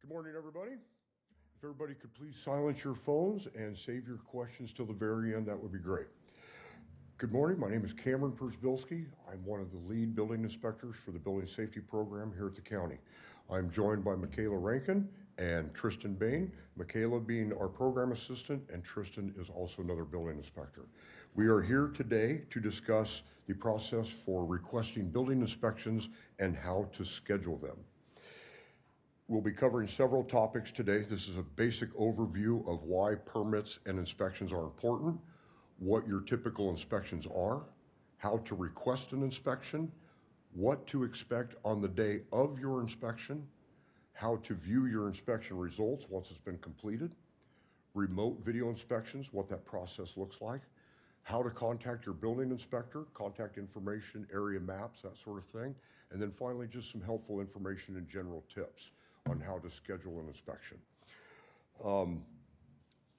Good morning, everybody. If everybody could please silence your phones and save your questions till the very end, that would be great. Good morning. My name is Cameron Persbilski. I'm one of the lead building inspectors for the building safety program here at the county. I'm joined by Michaela Rankin and Tristan Bain. Michaela being our program assistant, and Tristan is also another building inspector. We are here today to discuss the process for requesting building inspections and how to schedule them. We'll be covering several topics today. This is a basic overview of why permits and inspections are important, what your typical inspections are, how to request an inspection, what to expect on the day of your inspection, how to view your inspection results once it's been completed, remote video inspections, what that process looks like, how to contact your building inspector, contact information, area maps, that sort of thing, and then finally just some helpful information and general tips on how to schedule an inspection.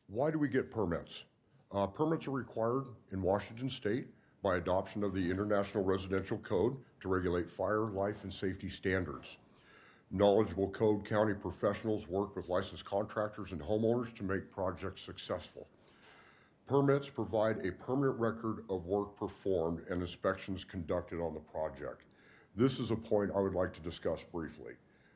Why do we get permits? Permits are required in Washington State by adoption of the International Residential Code to regulate fire, life, and safety standards. Knowledgeable code county professionals work with licensed contractors and homeowners to make projects successful. Permits provide a permanent record of work performed and inspections conducted on the project. This is a point I would like to discuss briefly.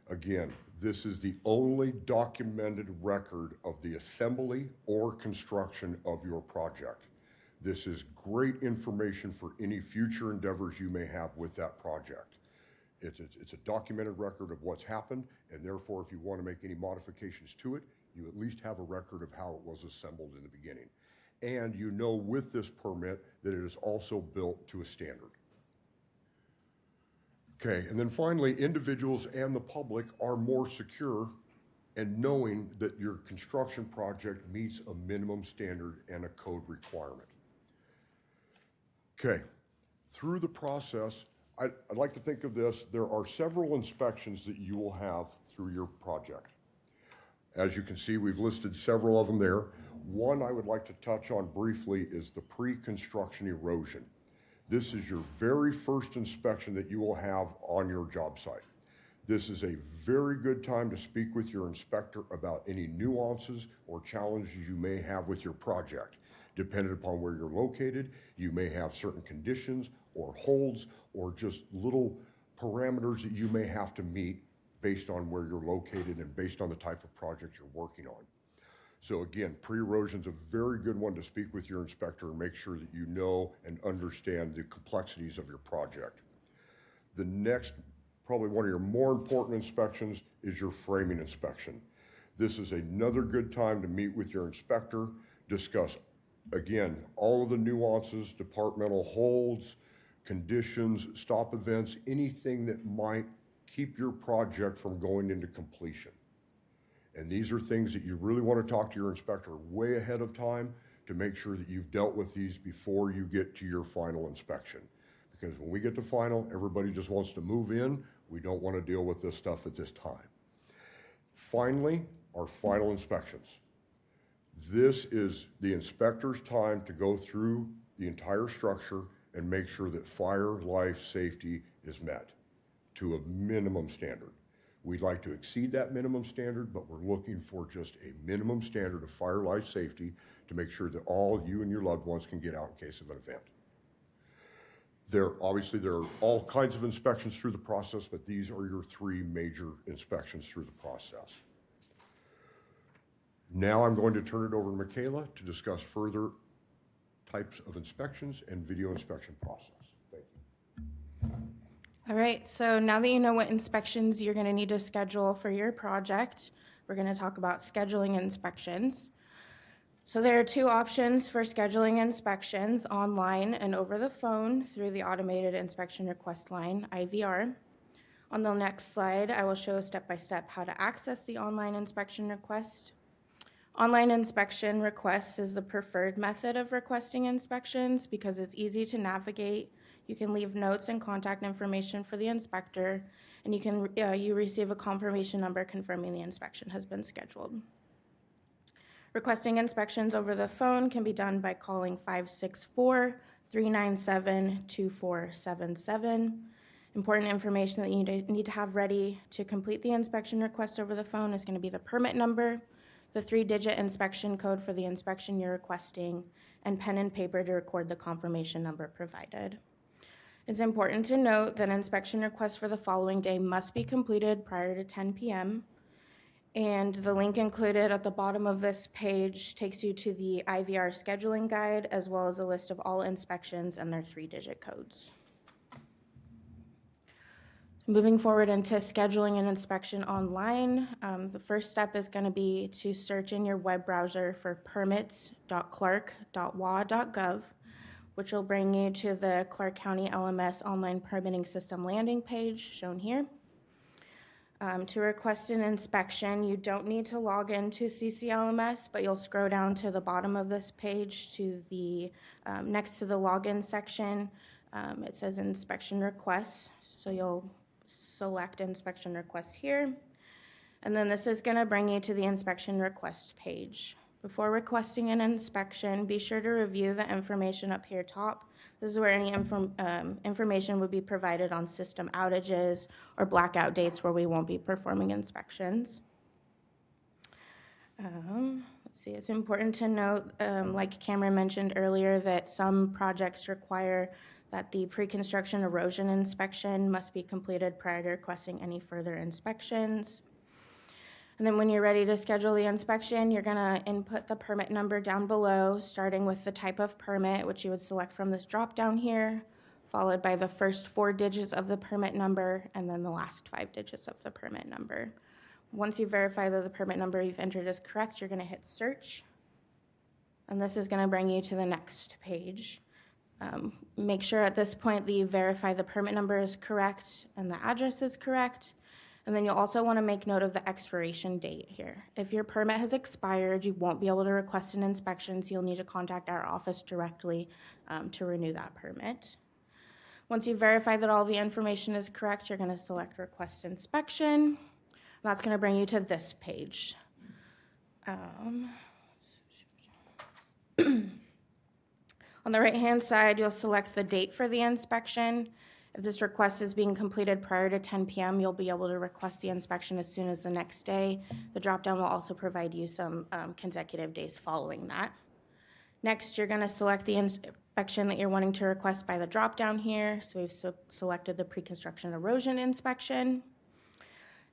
Again, this is the only documented record of the assembly or construction of your project. This is great information for any future endeavors you may have with that project. It's a documented record of what's happened, and therefore, if you want to make any modifications to it, you at least have a record of how it was assembled in the beginning. And you know with this permit that it is also built to a standard. Okay, and then finally, individuals and the public are more secure in knowing that your construction project meets a minimum standard and a code requirement. Okay, through the process, I'd like to think of this, there are several inspections that you will have through your project. As you can see, we've listed several of them there. One I would like to touch on briefly is the pre-construction erosion. This is your very first inspection that you will have on your job site. This is a very good time to speak with your inspector about any nuances or challenges you may have with your project. Depending upon where you're located, you may have certain conditions or holds or just little parameters that you may have to meet based on where you're located and based on the type of project you're working on. So again, pre-erosion is a very good one to speak with your inspector and make sure that you know and understand the complexities of your project. The next, probably one of your more important inspections is your framing inspection. This is another good time to meet with your inspector, discuss, again, all of the nuances, departmental holds, conditions, stop events, anything that might keep your project from going into completion. And these are things that you really want to talk to your inspector way ahead of time to make sure that you've dealt with these before you get to your final inspection. Because when we get to final, everybody just wants to move in. We don't want to deal with this stuff at this time. Finally, our final inspections. This is the inspector's time to go through the entire structure and make sure that fire, life, safety is met to a minimum standard. We'd like to exceed that minimum standard, but we're looking for just a minimum standard of fire, life, safety to make sure that all you and your loved ones can get out in case of an event. There are all kinds of inspections through the process, but these are your three major inspections through the process. Now I'm going to turn it over to Michaela to discuss further types of inspections and video inspection process. Thank you. All right, so now that you know what inspections you're going to need to schedule for your project, we're going to talk about scheduling inspections. So there are two options for scheduling inspections, online and over the phone through the Automated Inspection Request Line, IVR. On the next slide, I will show step-by-step how to access the online inspection request. Online inspection requests is the preferred method of requesting inspections because it's easy to navigate. You can leave notes and contact information for the inspector, and you receive a confirmation number confirming the inspection has been scheduled. Requesting inspections over the phone can be done by calling 564-397-2477. Important information that you need to have ready to complete the inspection request over the phone is going to be the permit number, the 3-digit inspection code for the inspection you're requesting, and pen and paper to record the confirmation number provided. It's important to note that inspection requests for the following day must be completed prior to 10 p.m. And the link included at the bottom of this page takes you to the IVR scheduling guide, as well as a list of all inspections and their 3-digit codes. Moving forward into scheduling an inspection online, the first step is going to be to search in your web browser for permits.clark.wa.gov, which will bring you to the Clark County LMS online permitting system landing page shown here. To request an inspection, you don't need to log into CCLMS, but you'll scroll down to the bottom of this page to the next to the login section. It says inspection requests, so you'll select inspection request here. And then this is going to bring you to the inspection request page. Before requesting an inspection, be sure to review the information up here top. This is where any information would be provided on system outages or blackout dates where we won't be performing inspections. Let's see, it's important to note, like Cameron mentioned earlier, that some projects require that the pre-construction erosion inspection must be completed prior to requesting any further inspections. And then when you're ready to schedule the inspection, you're gonna input the permit number down below, starting with the type of permit, which you would select from this drop-down here, followed by the first 4 digits of the permit number, and then the last 5 digits of the permit number. Once you verify that the permit number you've entered is correct, you're gonna hit search. And this is gonna bring you to the next page. Make sure at this point that you verify the permit number is correct and the address is correct. And then you'll also want to make note of the expiration date here. If your permit has expired, you won't be able to request an inspection, so you'll need to contact our office directly to renew that permit. Once you verify that all the information is correct, you're going to select Request Inspection. That's going to bring you to this page. On the right-hand side, you'll select the date for the inspection. If this request is being completed prior to 10 p.m., you'll be able to request the inspection as soon as the next day. The drop-down will also provide you some consecutive days following that. Next, you're going to select the inspection that you're wanting to request by the drop-down here. So we've selected the pre-construction erosion inspection.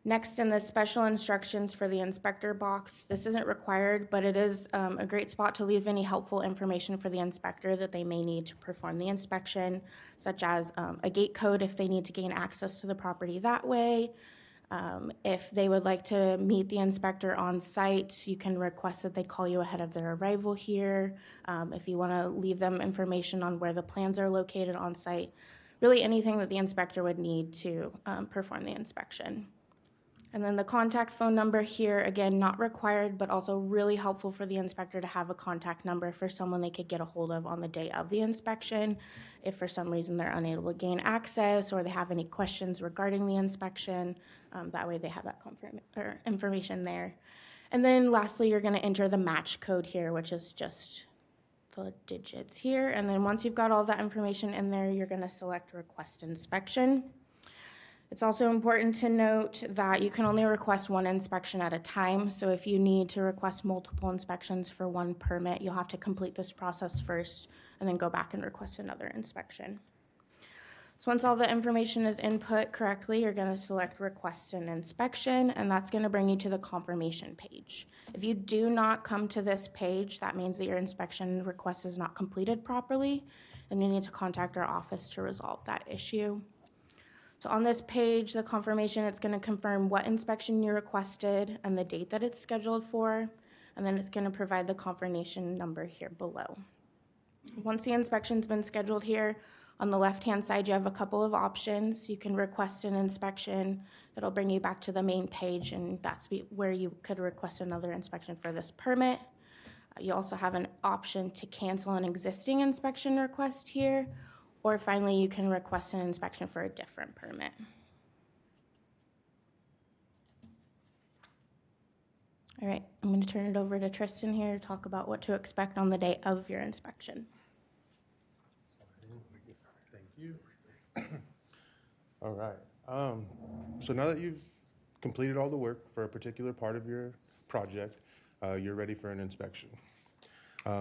Next, in the special instructions for the inspector box, this isn't required, but it is a great spot to leave any helpful information for the inspector that they may need to perform the inspection, such as a gate code if they need to gain access to the property that way. If they would like to meet the inspector on site, you can request that they call you ahead of their arrival here. If you want to leave them information on where the plans are located on site, really anything that the inspector would need to perform the inspection. And then the contact phone number here, again, not required, but also really helpful for the inspector to have a contact number for someone they could get a hold of on the day of the inspection. If for some reason they're unable to gain access or they have any questions regarding the inspection, that way they have that information there. And then lastly, you're gonna enter the match code here, which is just the digits here. And then once you've got all that information in there, you're gonna select Request Inspection. It's also important to note that you can only request one inspection at a time. So if you need to request multiple inspections for one permit, you'll have to complete this process first and then go back and request another inspection. So once all the information is input correctly, you're going to select Request an Inspection, and that's going to bring you to the confirmation page. If you do not come to this page, that means that your inspection request is not completed properly, and you need to contact our office to resolve that issue. So on this page, the confirmation, it's going to confirm what inspection you requested and the date that it's scheduled for, and then it's going to provide the confirmation number here below. Once the inspection's been scheduled here, on the left-hand side, you have a couple of options. You can request an inspection. It'll bring you back to the main page, and that's where you could request another inspection for this permit. You also have an option to cancel an existing inspection request here, or finally, you can request an inspection for a different permit. All right, I'm going to turn it over to Tristan here to talk about what to expect on the day of your inspection. Thank you. All right. So now that you've completed all the work for a particular part of your project, you're ready for an inspection.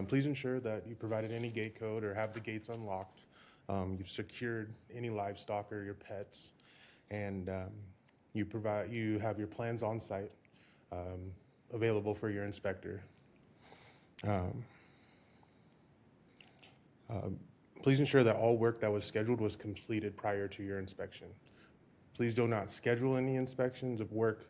Please ensure that you provided any gate code or have the gates unlocked. You've secured any livestock or your pets, and you have your plans on site available for your inspector. Please ensure that all work that was scheduled was completed prior to your inspection. Please do not schedule any inspections of work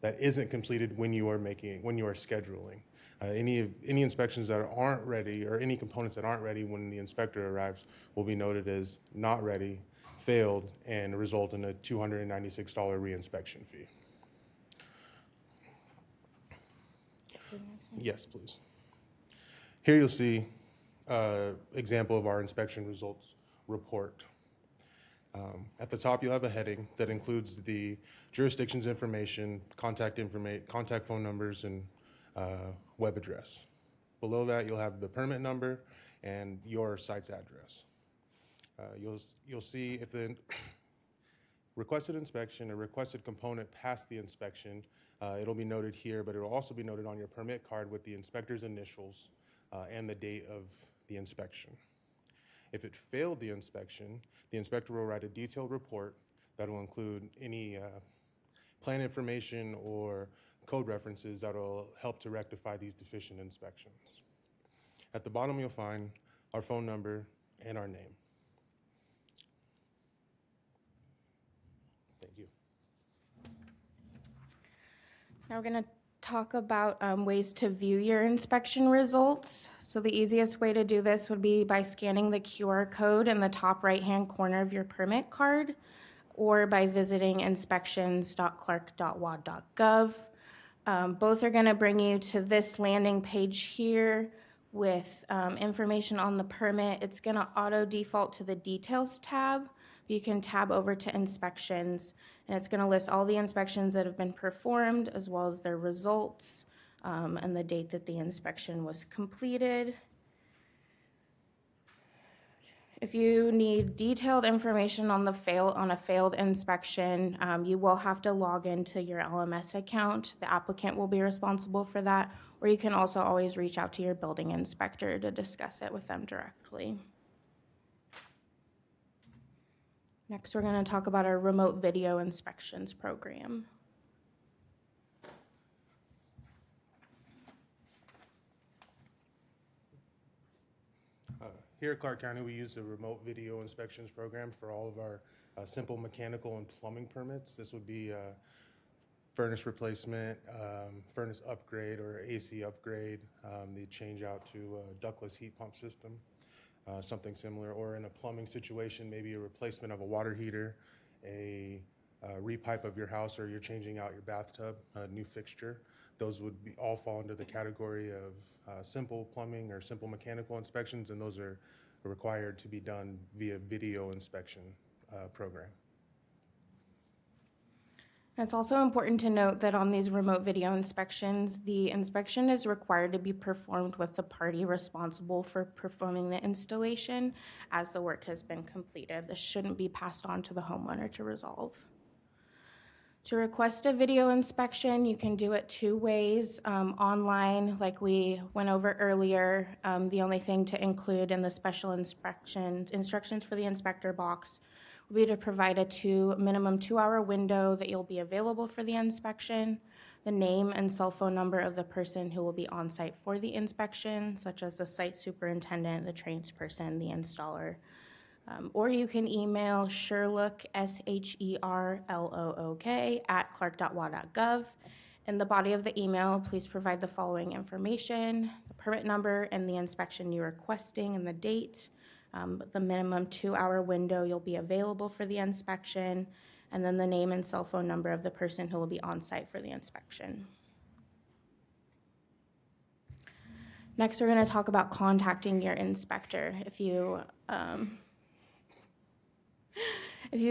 that isn't completed when you are scheduling. Any inspections that aren't ready or any components that aren't ready when the inspector arrives will be noted as not ready, failed, and result in a $296 reinspection fee. Yes, please. Here you'll see example of our inspection results report. At the top, you'll have a heading that includes the jurisdiction's information, contact phone numbers, and web address. Below that, you'll have the permit number and your site's address. You'll see if the requested inspection or requested component passed the inspection. It'll be noted here, but it'll also be noted on your permit card with the inspector's initials and the date of the inspection. If it failed the inspection, the inspector will write a detailed report that will include any plan information or code references that will help to rectify these deficient inspections. At the bottom, you'll find our phone number and our name. Thank you. Now we're going to talk about ways to view your inspection results. So the easiest way to do this would be by scanning the QR code in the top right-hand corner of your permit card, or by visiting inspections.clark.wa.gov. Both are going to bring you to this landing page here with information on the permit. It's going to auto default to the details tab. You can tab over to inspections, and it's going to list all the inspections that have been performed as well as their results and the date that the inspection was completed. If you need detailed information on a failed inspection, you will have to log into your LMS account. The applicant will be responsible for that, or you can also always reach out to your building inspector to discuss it with them directly. Next, we're going to talk about our remote video inspections program. Here at Clark County, we use the remote video inspections program for all of our simple mechanical and plumbing permits. This would be furnace replacement, furnace upgrade or AC upgrade, the change out to a ductless heat pump system, something similar, or in a plumbing situation, maybe a replacement of a water heater, a repipe of your house, or you're changing out your bathtub, a new fixture. Those would all fall into the category of simple plumbing or simple mechanical inspections, and those are required to be done via video inspection program. It's also important to note that on these remote video inspections, the inspection is required to be performed with the party responsible for performing the installation as the work has been completed. This shouldn't be passed on to the homeowner to resolve. To request a video inspection, you can do it two ways. Online, like we went over earlier, the only thing to include in the special instructions for the inspector box will be to provide a minimum 2-hour window that you'll be available for the inspection, the name and cell phone number of the person who will be on site for the inspection, such as the site superintendent, the tradesperson, the installer. Or you can email Sherlook, SHERLOOK, @clark.wa.gov. In the body of the email, please provide the following information: the permit number and the inspection you're requesting and the date, the minimum 2-hour window you'll be available for the inspection, and then the name and cell phone number of the person who will be on site for the inspection. Next, we're going to talk about contacting your inspector. If you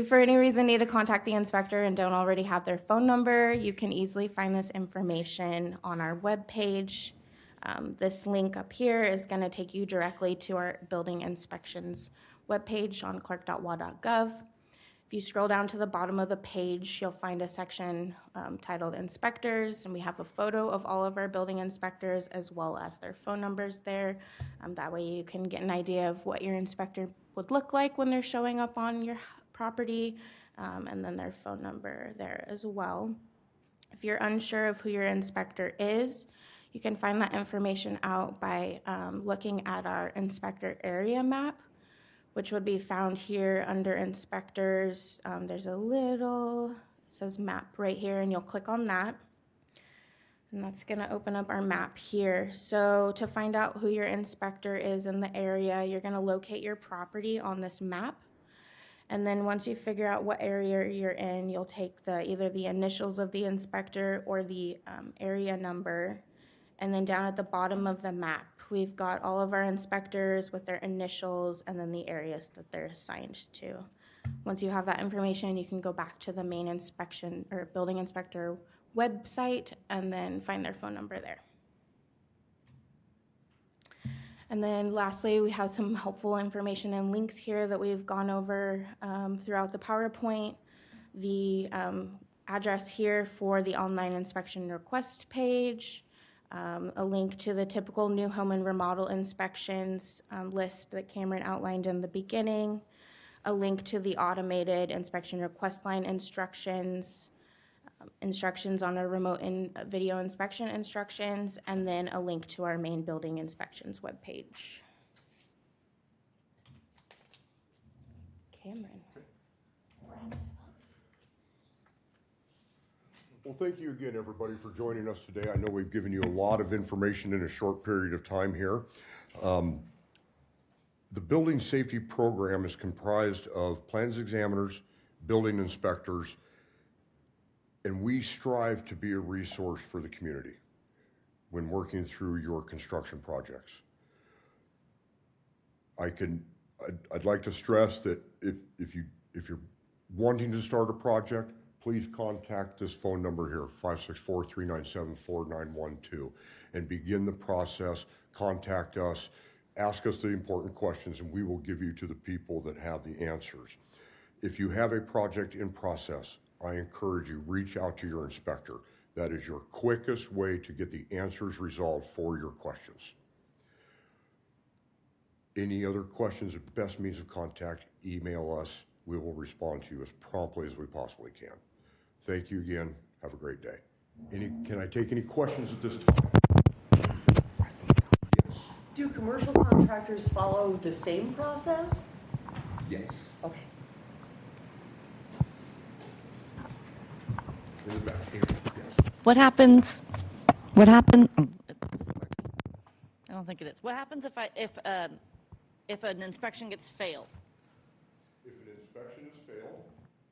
for any reason need to contact the inspector and don't already have their phone number, you can easily find this information on our webpage. This link up here is going to take you directly to our building inspections webpage on clark.wa.gov. If you scroll down to the bottom of the page, you'll find a section titled Inspectors, and we have a photo of all of our building inspectors as well as their phone numbers there. That way you can get an idea of what your inspector would look like when they're showing up on your property, and then their phone number there as well. If you're unsure of who your inspector is, you can find that information out by looking at our inspector area map, which would be found here under inspectors. There's a little, it says map right here, and you'll click on that. And that's gonna open up our map here. So to find out who your inspector is in the area, you're gonna locate your property on this map. And then once you figure out what area you're in, you'll take either the initials of the inspector or the area number. And then down at the bottom of the map, we've got all of our inspectors with their initials and then the areas that they're assigned to. Once you have that information, you can go back to the main inspection or building inspector website and then find their phone number there. And then lastly, we have some helpful information and links here that we've gone over throughout the PowerPoint. The address here for the online inspection request page, a link to the typical new home and remodel inspections list that Cameron outlined in the beginning, a link to the automated inspection request line instructions, instructions on our remote video inspection instructions, and then a link to our main building inspections webpage. Cameron. Well, thank you again, everybody, for joining us today. I know we've given you a lot of information in a short period of time here. The building safety program is comprised of plans examiners, building inspectors, and we strive to be a resource for the community when working through your construction projects. I'd like to stress that if you're wanting to start a project, please contact this phone number here, 564-397-4912, and begin the process. Contact us, ask us the important questions, and we will give you to the people that have the answers. If you have a project in process, I encourage you, reach out to your inspector. That is your quickest way to get the answers resolved for your questions. Any other questions, the best means of contact, email us. We will respond to you as promptly as we possibly can. Thank you again. Have a great day. Can I take any questions at this time? Yes. Do commercial contractors follow the same process? Yes. Okay. In the back here. Yes. What happens? What happened? I don't think it is. What happens if an inspection gets failed? If an inspection is failed,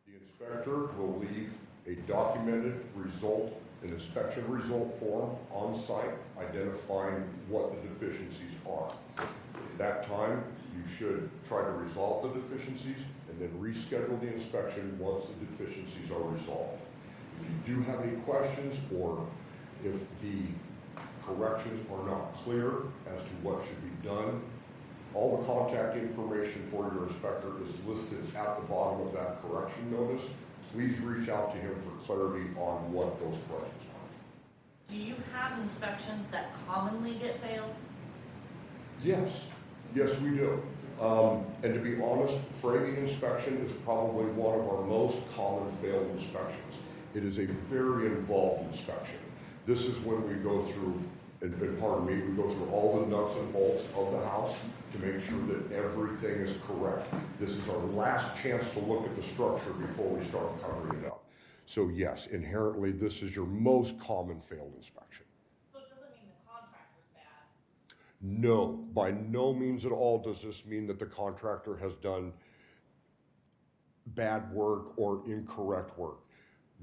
the inspector will leave a documented result, an inspection result form on site identifying what the deficiencies are. At that time, you should try to resolve the deficiencies and then reschedule the inspection once the deficiencies are resolved. If you do have any questions or if the corrections are not clear as to what should be done, all the contact information for your inspector is listed at the bottom of that correction notice. Please reach out to him for clarity on what those corrections are. Do you have inspections that commonly get failed? Yes, yes we do. And to be honest, framing inspection is probably one of our most common failed inspections. It is a very involved inspection. This is when we go through, and pardon me, we go through all the nuts and bolts of the house to make sure that everything is correct. This is our last chance to look at the structure before we start covering it up. So yes, inherently, this is your most common failed inspection. So it doesn't mean the contractor's bad. No, by no means at all does this mean that the contractor has done bad work or incorrect work.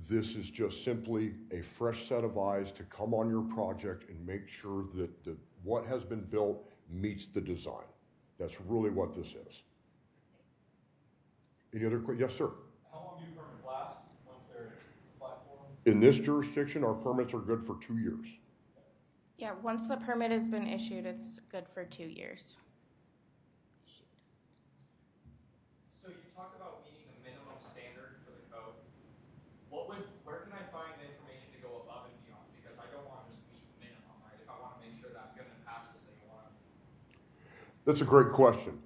This is just simply a fresh set of eyes to come on your project and make sure that what has been built meets the design. That's really what this is. Any other questions? Yes, sir. How long do permits last once they're applied for? In this jurisdiction, our permits are good for 2 years. Yeah, once the permit has been issued, it's good for 2 years. So you talked about meeting the minimum standards That's a great question.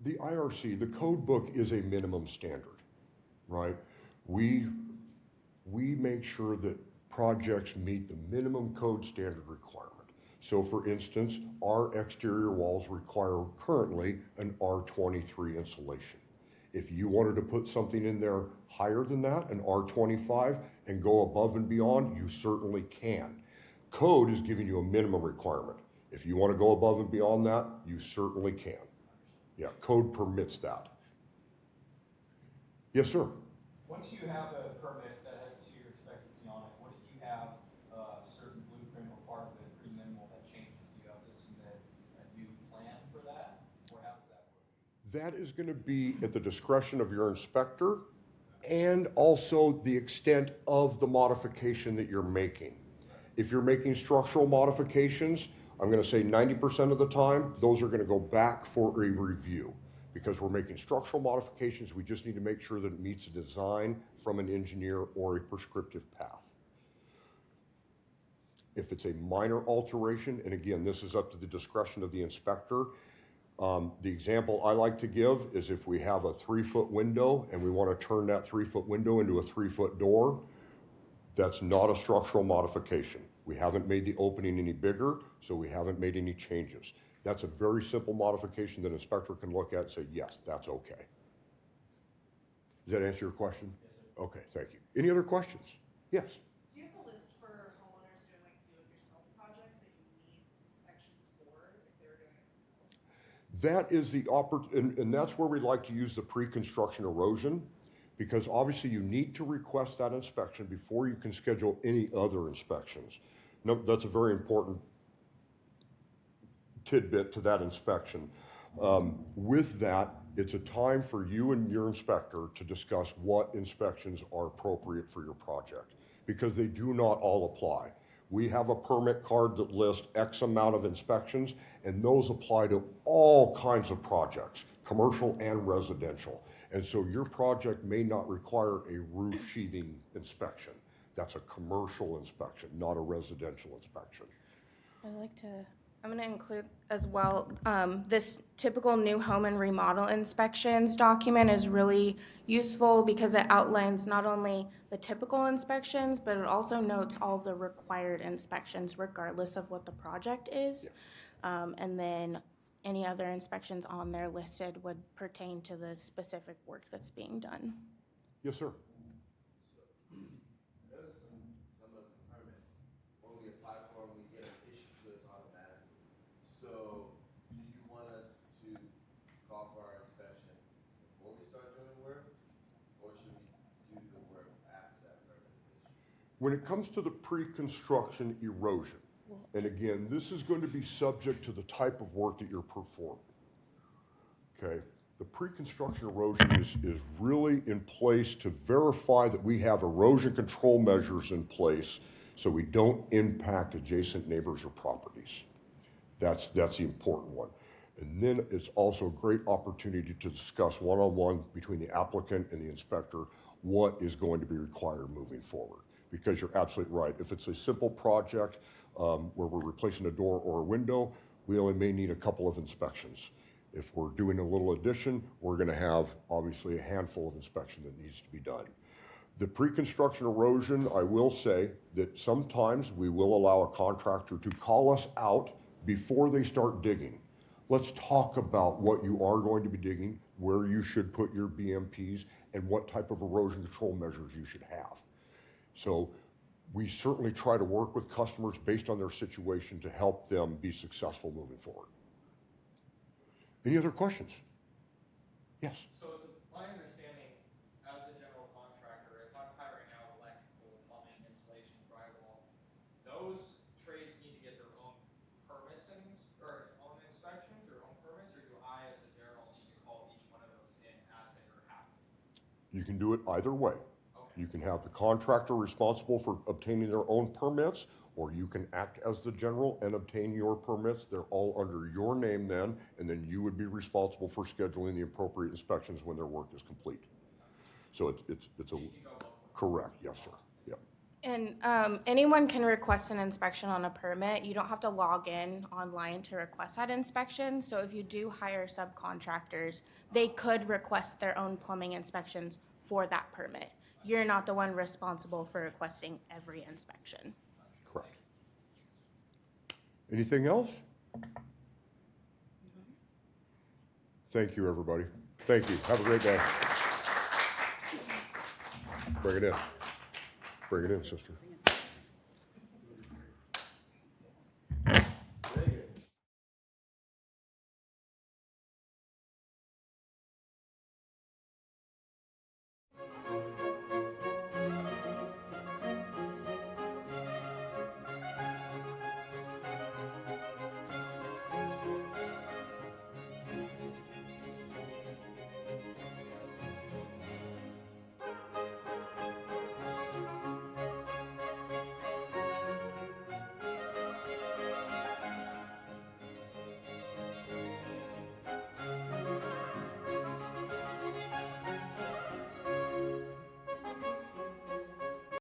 The IRC, the code book is a minimum standard, right? We make sure that projects meet the minimum code standard requirement. So for instance, our exterior walls require currently an R23 insulation. If you wanted to put something in there higher than that, an R25, and go above and beyond, you certainly can. Code is giving you a minimum requirement. If you want to go above and beyond that, you certainly can. Yeah, code permits that. Yes, sir. Once you have a permit that has a 2-year expectancy on it, what if you have a certain blueprint or part of it pretty minimal that changes? Do you have to submit a new plan for that, or how does that work? That is going to be at the discretion of your inspector and also the extent of the modification that you're making. If you're making structural modifications, I'm going to say 90% of the time, those are going to go back for a review. Because we're making structural modifications, we just need to make sure that it meets a design from an engineer or a prescriptive path. If it's a minor alteration, and again, this is up to the discretion of the inspector, the example I like to give is if we have a 3-foot window and we want to turn that 3-foot window into a 3-foot door, that's not a structural modification. We haven't made the opening any bigger, so we haven't made any changes. That's a very simple modification that an inspector can look at and say, yes, that's okay. Does that answer your question? Yes, sir. Okay, thank you. Any other questions? Yes. Do you have a list for homeowners doing like do-it-yourself projects that you need inspections for if they're doing it themselves? That is and that's where we like to use the pre-construction erosion, because obviously you need to request that inspection before you can schedule any other inspections. No, that's a very important tidbit to that inspection. With that, it's a time for you and your inspector to discuss what inspections are appropriate for your project, because they do not all apply. We have a permit card that lists X amount of inspections, and those apply to all kinds of projects, commercial and residential. And so your project may not require a roof sheathing inspection. That's a commercial inspection, not a residential inspection. I'm going to include as well, this typical new home and remodel inspections document is really useful because it outlines not only the typical inspections, but it also notes all the required inspections regardless of what the project is. Yeah. And then any other inspections on there listed would pertain to the specific work that's being done. Yes, sir. Notice some of the permits, when we apply for them, we get an issue to us automatically. So, do you want us to call for our inspection before we start doing work? Or should we do the work after that permit is issued? When it comes to the pre-construction erosion, and again, this is going to be subject to the type of work that you're performing. Okay, the pre-construction erosion is really in place to verify that we have erosion control measures in place so we don't impact adjacent neighbors or properties. That's the important one. And then it's also a great opportunity to discuss one-on-one between the applicant and the inspector what is going to be required moving forward. Because you're absolutely right. If it's a simple project where we're replacing a door or a window, we only may need a couple of inspections. If we're doing a little addition, we're going to have obviously a handful of inspection that needs to be done. The pre-construction erosion, I will say that sometimes we will allow a contractor to call us out before they start digging. Let's talk about what you are going to be digging, where you should put your BMPs, and what type of erosion control measures you should have. So we certainly try to work with customers based on their situation to help them be successful moving forward. Any other questions? Yes. So my understanding as a general contractor, if I'm hiring out electrical, plumbing, insulation, drywall, those trades need to get their own permits or own inspections or own permits, or do I as a general need to call each one of those in as they are happening? You can do it either way. Okay. You can have the contractor responsible for obtaining their own permits, or you can act as the general and obtain your permits. They're all under your name then, and then you would be responsible for scheduling the appropriate inspections when their work is complete. So it's a, You can go both ways. correct, yes, sir. Yep. And anyone can request an inspection on a permit. You don't have to log in online to request that inspection. So if you do hire subcontractors, they could request their own plumbing inspections for that permit. You're not the one responsible for requesting every inspection. Correct. Anything else? Thank you, everybody. Thank you. Have a great day. Bring it in. Bring it in, sister.